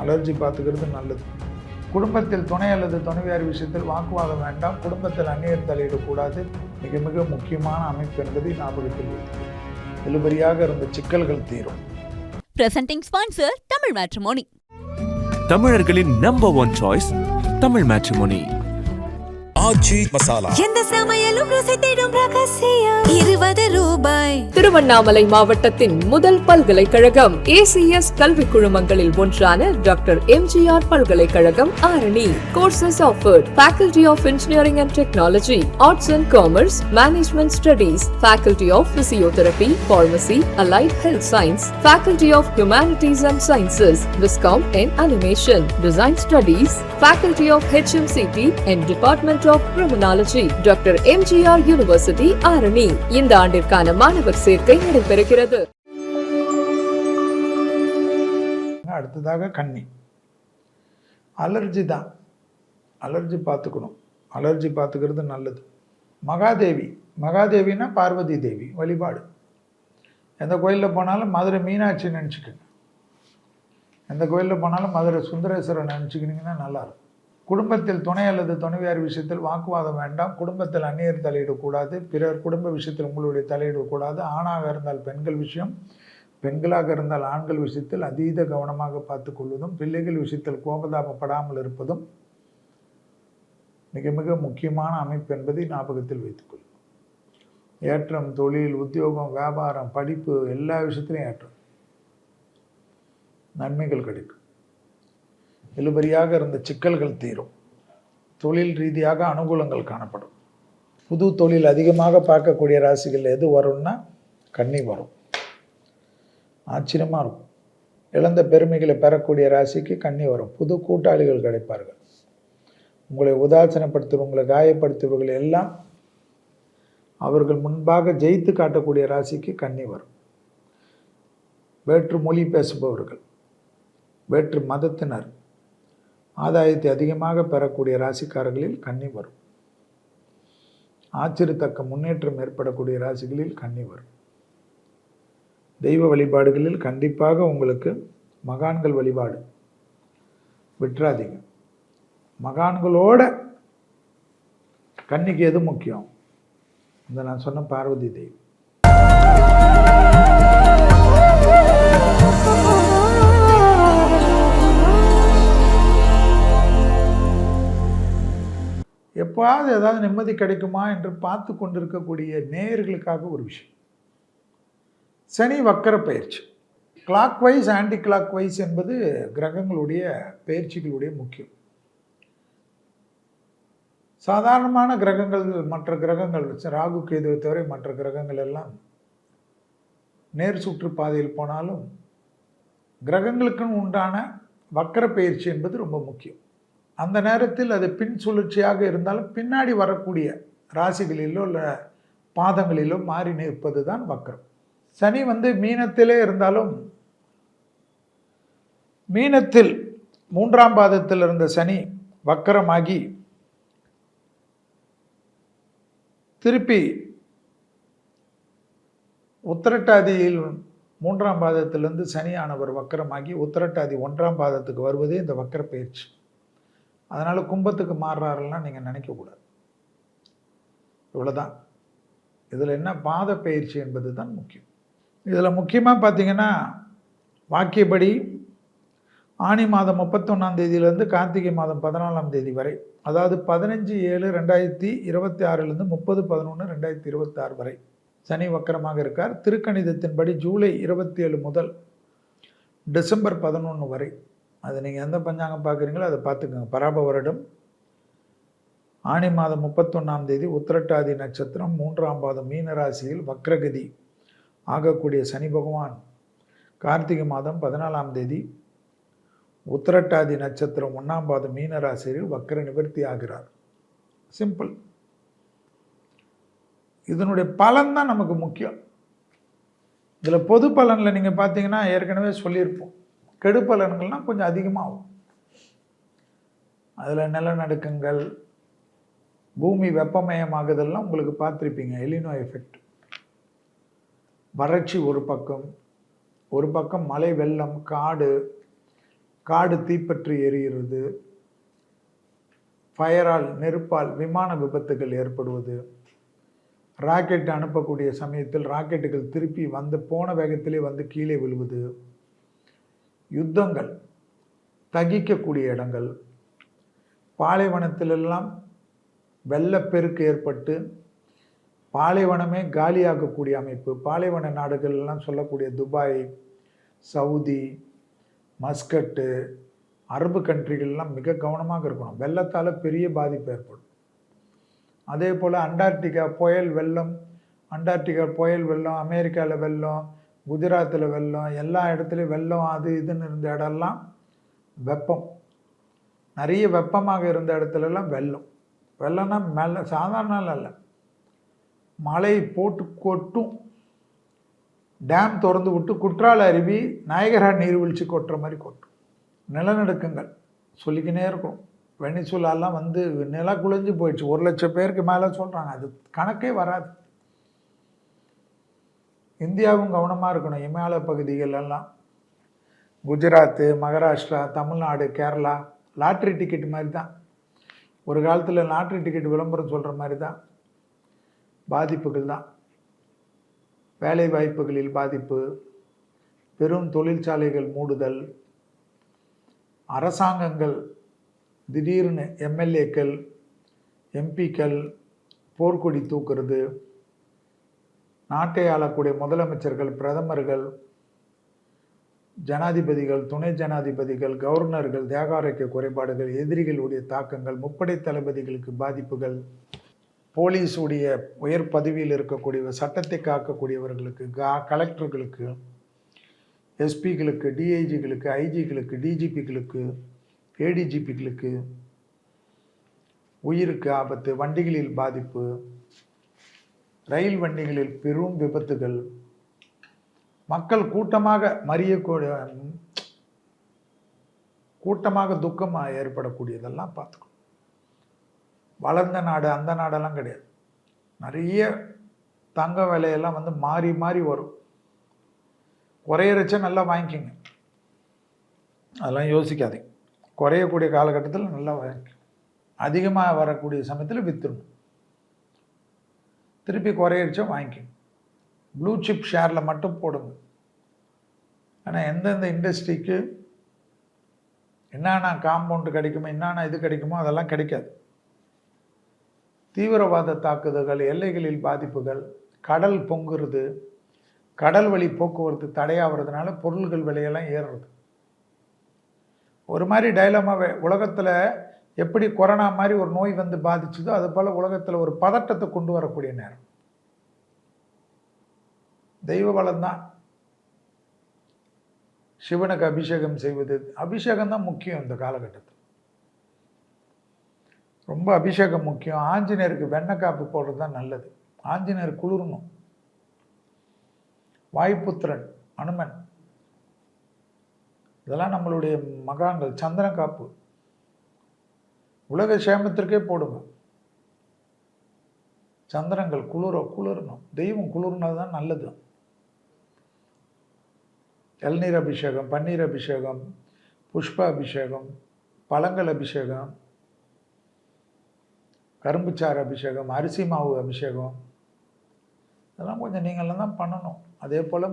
Allergy பார்த்துக்கிறது நல்லது. குடும்பத்தில் துணை அல்லது துணைவியார் விஷயத்தில் வாக்குவாதம் வேண்டாம். குடும்பத்தில் அந்நியர் தலையிடக்கூடாது. மிக மிக முக்கியமான அமைப்பு என்பதை ஞாபகத்தில் வைத்துக்கொள்ளுங்கள். இழுபறியாக இருந்த சிக்கல்கள் தீரும். Presenting sponsor Tamil Matrimony. தமிழர்களின் number 1 choice Tamil Matrimony. Aachi masala எந்த சமையலும் ருசி தேடும் ரகசியம் 20 ரூபாய். திருவண்ணாமலை மாவட்டத்தின் முதல் பல்கலைக்கழகம் ஏசிஎஸ் கல்வி குழுமங்களில் ஒன்றான டாக்டர் எம்ஜிஆர் பல்கலைக்கழகம் Arani. Courses offered: Faculty of Engineering and Technology, Arts and Commerce, Management Studies, Faculty of Physiotherapy, Pharmacy, Allied Health Science, Faculty of Humanities and Sciences, Viscom and Animation, Design Studies, Faculty of HMCT and Department of Criminology, doctor MGR university Arani. இந்த ஆண்டிற்கான மாணவர் சேர்க்கை நடைபெறுகிறது. அடுத்ததாக கன்னி. Allergy தான். Allergy பார்த்துக்கணும். Allergy பார்த்துக்கிறது நல்லது. மகாதேவினா பார்வதி தேவி வழிபாடு. எந்த கோயிலில் போனாலும் மதுரை மீனாட்சி நினச்சிக்கோங்க. எந்த கோயிலில் போனாலும் மதுரை சுந்தரேஸ்வரர் நினச்சிக்கினீங்கன்னா நல்லாயிருக்கும். குடும்பத்தில் துணை அல்லது துணைவியார் விஷயத்தில் வாக்குவாதம் வேண்டாம். குடும்பத்தில் அந்நியர் தலையிடக்கூடாது. பிறர் குடும்ப விஷயத்தில் உங்களுடைய தலையிடக்கூடாது. ஆணாக இருந்தால் பெண்கள் விஷயம், பெண்களாக இருந்தால் ஆண்கள் விஷயத்தில் அதீத கவனமாக பார்த்து கொள்வதும், பிள்ளைகள் விஷயத்தில் கோபதாபப்படாமல் இருப்பதும் மிக மிக முக்கியமான அமைப்பு என்பதை ஞாபகத்தில் வைத்துக்கொள்ளும். ஏற்றம், தொழில், உத்தியோகம், வியாபாரம், படிப்பு எல்லா விஷயத்திலையும் ஏற்றம், நன்மைகள் கிடைக்கும். இழுபறியாக இருந்த சிக்கல்கள் தீரும். தொழில் ரீதியாக அனுகூலங்கள் காணப்படும். புது தொழில் அதிகமாக பார்க்கக்கூடிய ராசிகள் எது வரும்னா கன்னி வரும். ஆச்சரியமாக இருக்கும். இழந்த பெருமைகளை பெறக்கூடிய ராசிக்கு கன்னி வரும். புது கூட்டாளிகள் கிடைப்பார்கள். உங்களை உதாசீனப்படுத்துவங்களை, காயப்படுத்துவர்கள் எல்லாம் அவர்கள் முன்பாக ஜெயித்து காட்டக்கூடிய ராசிக்கு கன்னி வரும். வேற்று மொழி பேசுபவர்கள், வேற்று மதத்தினர் ஆதாயத்தை அதிகமாக பெறக்கூடிய ராசிக்காரர்களில் கன்னி வரும். ஆச்சரியத்தக்க முன்னேற்றம் ஏற்படக்கூடிய ராசிகளில் கன்னி வரும். தெய்வ வழிபாடுகளில் கண்டிப்பாக உங்களுக்கு மகான்கள் வழிபாடு விட்டுறாதீங்க. மகான்களோட கன்னிக்கு எது முக்கியம்? இந்த நான் சொன்ன பார்வதி தேவி. எப்போது ஏதாவது நிம்மதி கிடைக்குமா என்று பார்த்து கொண்டிருக்கக்கூடிய நேயர்களுக்காக ஒரு விஷயம். சனி வக்கர பயிற்சி. Clockwise, anticlockwise என்பது கிரகங்களுடைய பயிற்சிகளுடைய முக்கியம். சாதாரணமான கிரகங்கள், மற்ற கிரகங்கள் ராகு கேதுவை தவிர மற்ற கிரகங்கள் எல்லாம் நேர் சுற்று பாதையில் போனாலும் கிரகங்களுக்குன்னு உண்டான வக்கர பயிற்சி என்பது ரொம்ப முக்கியம். அந்த நேரத்தில் அது பின் சுழற்சியாக இருந்தாலும் பின்னாடி வரக்கூடிய ராசிகளிலோ இல்லை பாதங்களிலோ மாறி நிற்பது தான் வக்கரம். சனி மீனத்திலே இருந்தாலும், மீனத்தில் 3ஆம் பாதத்தில் இருந்த சனி வக்கரமாகி திருப்பி உத்திரட்டாதியில் 3ஆம் பாதத்திலிருந்து சனியானவர் வக்கரமாகி உத்திரட்டாதி 1ஆம் பாதத்துக்கு வருவதே இந்த வக்கர பயிற்சி. அதனால் கும்பத்துக்கு மாறுறாருலாம் நீங்கள் நினைக்கக்கூடாது. இவ்வளோதான். இதில் என்ன பாத பயிற்சி என்பது தான் முக்கியம். இதில் முக்கியமாக பார்த்தீங்கன்னா வாக்கியப்படி ஆனி மாதம் 31ஆம் தேதியிலேருந்து கார்த்திகை மாதம் 14ஆம் தேதி வரை, அதாவது 15/7/2026 30/11/2026 வரை சனி வக்கரமாக இருக்கார். திருக்கணிதத்தின்படி ஜூலை 27 முதல் டிசம்பர் 11 வரை. அது நீங்கள் எந்த பஞ்சாங்கம் பார்க்குறீங்களோ அதை பார்த்துக்கோங்க. பராப வருடம் ஆனி மாதம் 31ஆம் தேதி உத்திரட்டாதி நட்சத்திரம் 3ஆம் பாதம் மீனராசியில் வக்ரகதி ஆகக்கூடிய சனி பகவான் கார்த்திகை மாதம் 14ஆம் தேதி உத்திரட்டாதி நட்சத்திரம் 1ஆம் பாதம் மீனராசியில் வக்ர நிவர்த்தி ஆகிறார். சிம்பிள். இதனுடைய பலன் தான் நமக்கு முக்கியம். இதில் பொது பலனில் நீங்கள் பார்த்தீங்கன்னா ஏற்கனவே சொல்லியிருப்போம். கெடு பலன்கள்னால் கொஞ்சம் அதிகமாகும். அதில் நிலநடுக்கங்கள், பூமி வெப்பமயமாகுதெல்லாம் உங்களுக்கு பார்த்துருப்பீங்க. El Niño effect. வறட்சி ஒரு பக்கம், மழை வெள்ளம், காடு, காடு தீப்பற்றி எரிகிறது, ஃபயரால் நெருப்பால் விமான விபத்துகள் ஏற்படுவது, ராக்கெட் அனுப்பக்கூடிய சமயத்தில் ராக்கெட்டுகள் திருப்பி போன வேகத்திலே வந்து கீழே விழுவது, யுத்தங்கள், தகிக்கக்கூடிய இடங்கள், பாலைவனத்திலெல்லாம் வெள்ளப்பெருக்கு ஏற்பட்டு பாலைவனமே காலியாகக்கூடிய அமைப்பு. பாலைவன நாடுகள் எல்லாம் சொல்லக்கூடிய துபாய், சவுதி, மஸ்கட்டு, அரபு கண்ட்ரிகள்லாம் மிக கவனமாக இருக்கணும். வெள்ளத்தால் பெரிய பாதிப்பு ஏற்படும். அதே போல் அண்டார்டிகா புயல் வெள்ளம், அமெரிக்காவில் வெள்ளம், குஜராத்தில் வெள்ளம், எல்லா இடத்துலையும் வெள்ளம், அது இதுன்னு இருந்த இடம்லாம் வெப்பம். நிறைய வெப்பமாக இருந்த இடத்துலலாம் வெள்ளம்னா மேலே சாதாரண இல்லை, மழை போட்டு கொட்டும். டேம் திறந்து விட்டு குற்றால அருவி நாயகரா நீர்வீழ்ச்சி கொட்டுற மாதிரி கொட்டும். நிலநடுக்கங்கள் சொல்லிக்கினே இருக்கும். வெனிசுலாலாம் நில குலைஞ்சு போயிடுச்சு. 1,00,000 பேருக்கு மேலே சொல்கிறாங்க. அது கணக்கே வராது. இந்தியாவும் கவனமாக இருக்கணும். இமாலய பகுதிகள் எல்லாம், குஜராத்து, மகாராஷ்டிரா, தமிழ்நாடு, கேரளா லாட்ரி டிக்கெட் மாதிரி தான். ஒரு காலத்தில் லாட்ரி டிக்கெட் விளம்பரம் சொல்கிற மாதிரி தான். பாதிப்புகள் தான். வேலை வாய்ப்புகளில் பாதிப்பு, பெரும் தொழிற்சாலைகள் மூடுதல், அரசாங்கங்கள் திடீர்னு எம்எல்ஏக்கள், எம்பிக்கள் போர்க்கொடி தூக்குறது, நாட்டை ஆளக்கூடிய முதலமைச்சர்கள், பிரதமர்கள், ஜனாதிபதிகள், துணை ஜனாதிபதிகள், கவர்னர்கள், தேக ஆரோக்கிய குறைபாடுகள், எதிரிகளுடைய தாக்கங்கள், முப்படை தளபதிகளுக்கு பாதிப்புகள், போலீஸுடைய உயர் பதவியில் இருக்கக்கூடிய சட்டத்தை காக்கக்கூடியவர்களுக்கு, கலெக்டர்களுக்கு, எஸ்பிகளுக்கு, டிஐஜிகளுக்கு, ஐஜிகளுக்கு, டிஜிபிகளுக்கு, ஏடிஜிபிகளுக்கு உயிருக்கு ஆபத்து, வண்டிகளில் பாதிப்பு, ரயில் வண்டிகளில் பெரும் விபத்துகள், மக்கள் கூட்டமாக துக்கமாக ஏற்படக்கூடியதெல்லாம் பார்த்துக்கணும். வளர்ந்த நாடு அந்த நாடெல்லாம் கிடையாது. நிறைய தங்க விலையெல்லாம் மாறி மாறி வரும். குறையறச்ச நல்லா வாங்கிக்கிங்க, அதெல்லாம் யோசிக்காதீங்க. குறையக்கூடிய காலகட்டத்தில் நல்லா வாங்கிக்க, அதிகமாக வரக்கூடிய சமயத்தில் விற்றுடணும். திருப்பி குறையறச்ச வாங்கிக்கிங்க. ப்ளூ சிப் ஷேரில் மட்டும் போடுங்க. ஆனால் எந்தெந்த இண்டஸ்ட்ரிக்கு என்னென்ன காம்பவுண்டு கிடைக்குமோ, என்னென்ன இது கிடைக்குமோ அதெல்லாம் கிடைக்காது. தீவிரவாத தாக்குதல்கள், எல்லைகளில் பாதிப்புகள், கடல் பொங்குறது, கடல் வழி போக்குவரத்து தடையாகிறதுனால பொருள்கள் விலையெல்லாம் ஏறுறது. ஒரு மாதிரி டைலமாவே உலகத்தில் எப்படி கொரோனா மாதிரி ஒரு நோய் பாதிச்சுதோ அது போல் உலகத்தில் ஒரு பதட்டத்தை கொண்டு வரக்கூடிய நேரம். தெய்வ பலம்தான். சிவனுக்கு அபிஷேகம் செய்வது, அபிஷேகம் தான் முக்கியம் இந்த காலகட்டத்தில். ரொம்ப அபிஷேகம் முக்கியம். ஆஞ்சநேயருக்கு வெண்ணெய் காப்பு போடுறது தான் நல்லது. ஆஞ்சநேயர் குளிரணும். வாயுபுத்திரன் அனுமன், இதெல்லாம் நம்மளுடைய மகான்கள். சந்திரன் காப்பு உலக சேமத்திற்கே போடுங்க. சந்திரங்கள் குளிரணும். தெய்வம் குளிர்னது தான் நல்லது. இளநீர் அபிஷேகம், பன்னீர் அபிஷேகம், புஷ்ப அபிஷேகம், பழங்கள் அபிஷேகம், கரும்புச்சாறு அபிஷேகம், அரிசி மாவு அபிஷேகம், இதெல்லாம் கொஞ்சம் நீங்களாம் தான் பண்ணணும். அதே போல்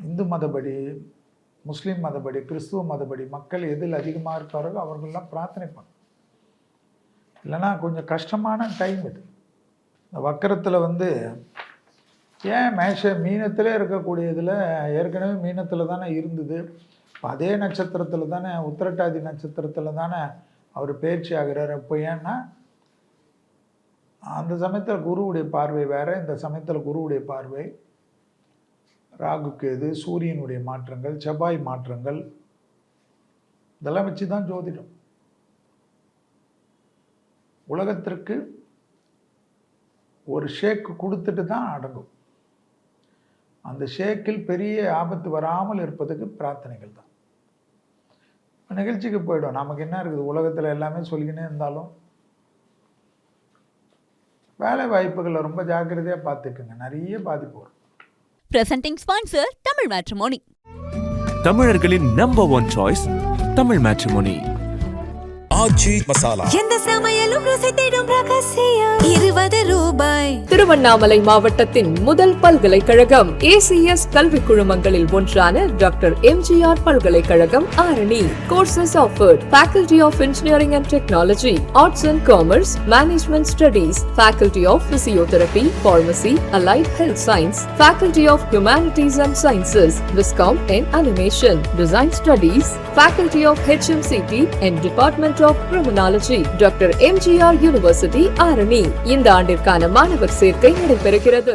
இந்து மதப்படி, முஸ்லீம் மதப்படி, கிறிஸ்துவ மதப்படி மக்கள் எதில் அதிகமாக இருக்காரோ அவர்களெலாம் பிரார்த்தனை பண்ணணும். இல்லைன்னா கொஞ்சம் கஷ்டமான டைம் இது. இந்த வக்கரத்தில் ஏன் மீனத்திலே இருக்கக்கூடியதில் ஏற்கனவே மீனத்தில் தானே இருந்தது. அதே நட்சத்திரத்தில் தானே, உத்திரட்டாதி நட்சத்திரத்தில் தானே அவர் பயிற்சி ஆகிறார். அப்போ ஏன்னா அந்த சமயத்தில் குருவுடைய பார்வை வேறு, இந்த சமயத்தில் குருவுடைய பார்வை, ராகு கேது, சூரியனுடைய மாற்றங்கள், செவ்வாய் மாற்றங்கள், இதெல்லாம் வச்சு தான் ஜோதிடம். உலகத்திற்கு ஒரு ஷேக் கொடுத்துட்டு தான் அடங்கும். அந்த ஷேக்கில் பெரிய ஆபத்து வராமல் இருப்பதுக்கு பிரார்த்தனைகள் தான். நிகழ்ச்சிக்கு போயிடும். நமக்கு என்ன இருக்குது, உலகத்தில் எல்லாமே சொல்லிக்கினே இருந்தாலும் வேலை வாய்ப்புகளை ரொம்ப ஜாக்கிரதையாக பார்த்துக்குங்க. நிறைய பாதிப்பு வரும். Presenting sponsor, Tamil Matrimony. தமிழர்களின் number one choice Tamil Matrimony. Aachi masala. எந்த சமையலும் ருசி தேடும் ரகசியம் 20 ரூபாய். திருவண்ணாமலை மாவட்டத்தின் முதல் பல்கலைக்கழகம் ஏசிஎஸ் கல்வி குழுமங்களில் ஒன்றான டாக்டர் எம்ஜிஆர் பல்கலைக்கழகம் Arani. Courses offered: Faculty of Engineering and Technology, Arts and Commerce, Management Studies, Faculty of Physiotherapy, Pharmacy, Allied Health Science, Faculty of Humanities and Sciences, Viscom and Animation, Design Studies, Faculty of HMCT and Department of Criminology, doctor MGR university Arani. இந்த ஆண்டிற்கான மாணவர் சேர்க்கை நடைபெறுகிறது.